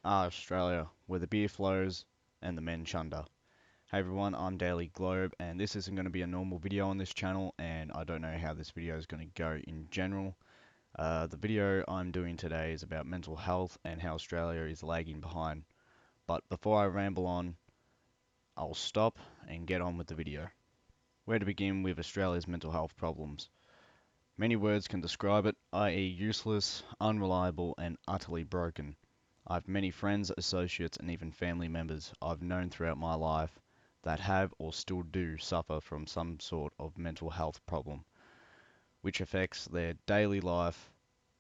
Australia, where the beer flows and the men chunder. Hey everyone, I'm Daily Globe, and this isn't going to be a normal video on this channel, and I don't know how this video is going to go in general. The video I'm doing today is about mental health and how Australia is lagging behind. But before I ramble on, I'll stop and get on with the video. Where to begin with Australia's mental health problems? Many words can describe it, i.e. useless, unreliable, and utterly broken. I've many friends, associates, and even family members I've known throughout my life that have or still do suffer from some sort of mental health problem, which affects their daily life,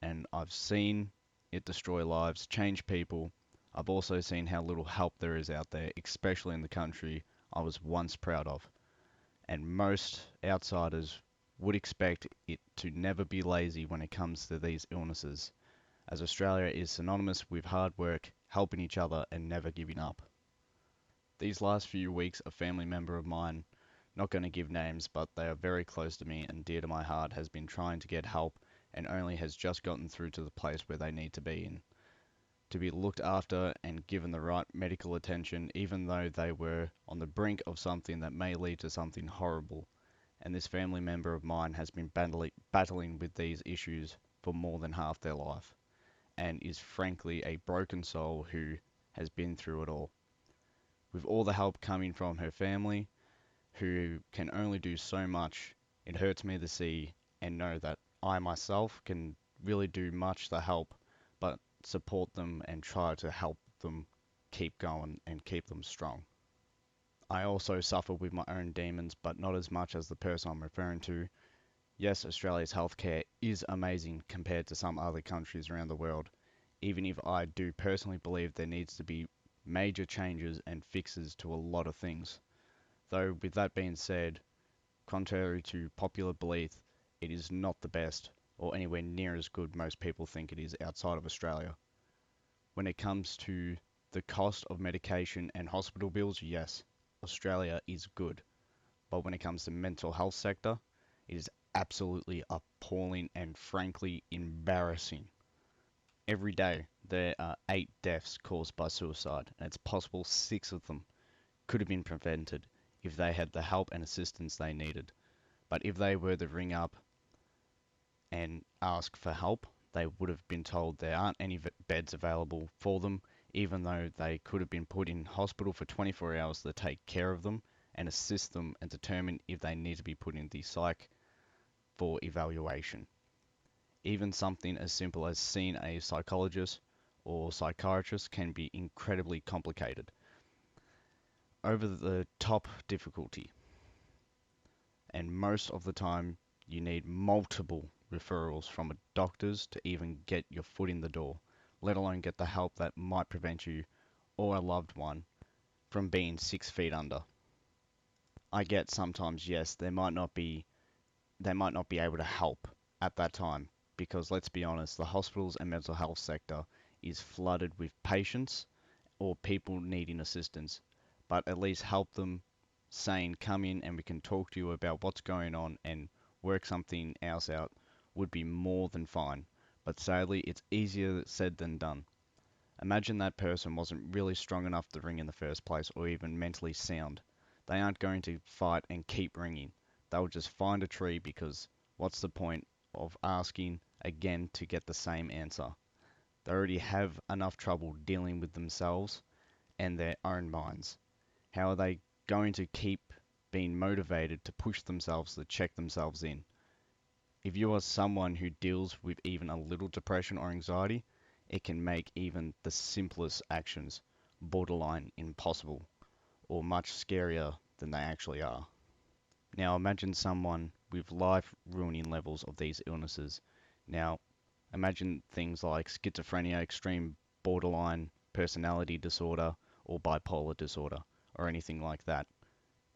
and I've seen it destroy lives, change people. I've also seen how little help there is out there, especially in the country I was once proud of, and most outsiders would expect it to never be lazy when it comes to these illnesses, as Australia is synonymous with hard work, helping each other, and never giving up. These last few weeks, a family member of mine, not going to give names, but they are very close to me and dear to my heart, has been trying to get help and only has just gotten through to the place where they need to be in, to be looked after and given the right medical attention, even though they were on the brink of something that may lead to something horrible. And this family member of mine has been battling with these issues for more than half their life, and is frankly a broken soul who has been through it all. With all the help coming from her family, who can only do so much, it hurts me to see and know that I myself can really do much to help, but support them and try to help them keep going and keep them strong. I also suffer with my own demons, but not as much as the person I'm referring to. Yes, Australia's healthcare is amazing compared to some other countries around the world, even if I do personally believe there needs to be major changes and fixes to a lot of things. Though, with that being said, contrary to popular belief, it is not the best or anywhere near as good most people think it is outside of Australia. When it comes to the cost of medication and hospital bills, yes, Australia is good. But when it comes to mental health sector, it is absolutely appalling and frankly embarrassing. Every day there are 8 deaths caused by suicide, and it's possible 6 of them could have been prevented if they had the help and assistance they needed. But if they were to ring up and ask for help, they would have been told there aren't any beds available for them, even though they could have been put in hospital for 24 hours to take care of them and assist them and determine if they need to be put in the psych for evaluation. Even something as simple as seeing a psychologist or psychiatrist can be incredibly complicated. Over the top difficulty, and most of the time you need multiple referrals from a doctors to even get your foot in the door, let alone get the help that might prevent you or a loved one from being 6 feet under. I get sometimes, yes, they might not be able to help at that time, because let's be honest, the hospitals and mental health sector is flooded with patients or people needing assistance, but at least help them saying come in and we can talk to you about what's going on and work something else out would be more than fine. But sadly, it's easier said than done. Imagine that person wasn't really strong enough to ring in the first place or even mentally sound. They aren't going to fight and keep ringing. They'll just find a tree, because what's the point of asking again to get the same answer? They already have enough trouble dealing with themselves and their own minds. How are they going to keep being motivated to push themselves to check themselves in? If you are someone who deals with even a little depression or anxiety, it can make even the simplest actions borderline impossible or much scarier than they actually are. Now imagine someone with life-ruining levels of these illnesses. Now imagine things like schizophrenia, extreme borderline personality disorder, or bipolar disorder, or anything like that.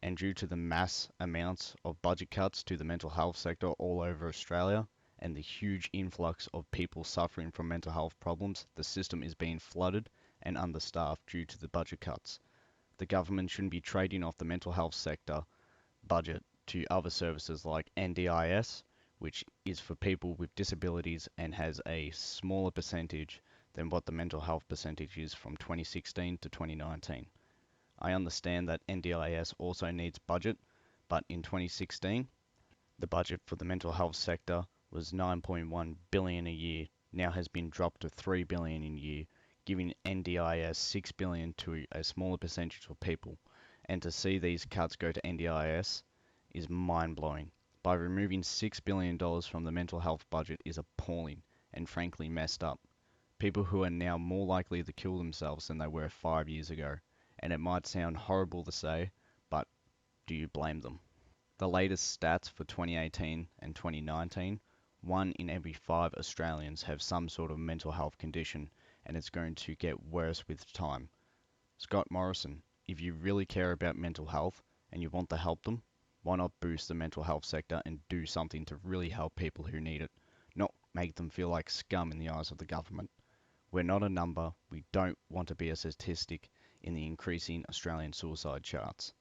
And due to the mass amounts of budget cuts to the mental health sector all over Australia, and the huge influx of people suffering from mental health problems, the system is being flooded and understaffed due to the budget cuts. The government shouldn't be trading off the mental health sector budget to other services like NDIS, which is for people with disabilities and has a smaller percentage than what the mental health percentage is from 2016 to 2019. I understand that NDIS also needs budget, but in 2016, the budget for the mental health sector was 9.1 billion a year, now has been dropped to 3 billion a year, giving NDIS 6 billion to a smaller percentage of people. And to see these cuts go to NDIS is mind-blowing. By removing $6 billion from the mental health budget is appalling and frankly messed up. People who are now more likely to kill themselves than they were 5 years ago. And it might sound horrible to say, but do you blame them? The latest stats for 2018 and 2019, 1 in every 5 Australians have some sort of mental health condition, and it's going to get worse with time. Scott Morrison, if you really care about mental health and you want to help them, why not boost the mental health sector and do something to really help people who need it, not make them feel like scum in the eyes of the government. We're not a number, we don't want to be a statistic in the increasing Australian suicide charts.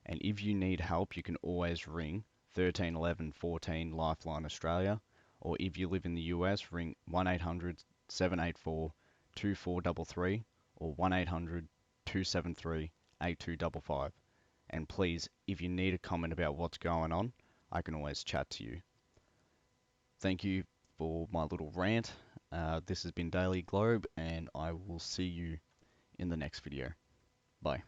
And if you need help, you can always ring 13 11 14 Lifeline Australia, or if you live in the US, ring 1-800 784 2433 or 1-800 273 8255. And please, if you need a comment about what's going on, I can always chat to you. Thank you for my little rant. This has been Daily Globe, and I will see you in the next video. Bye.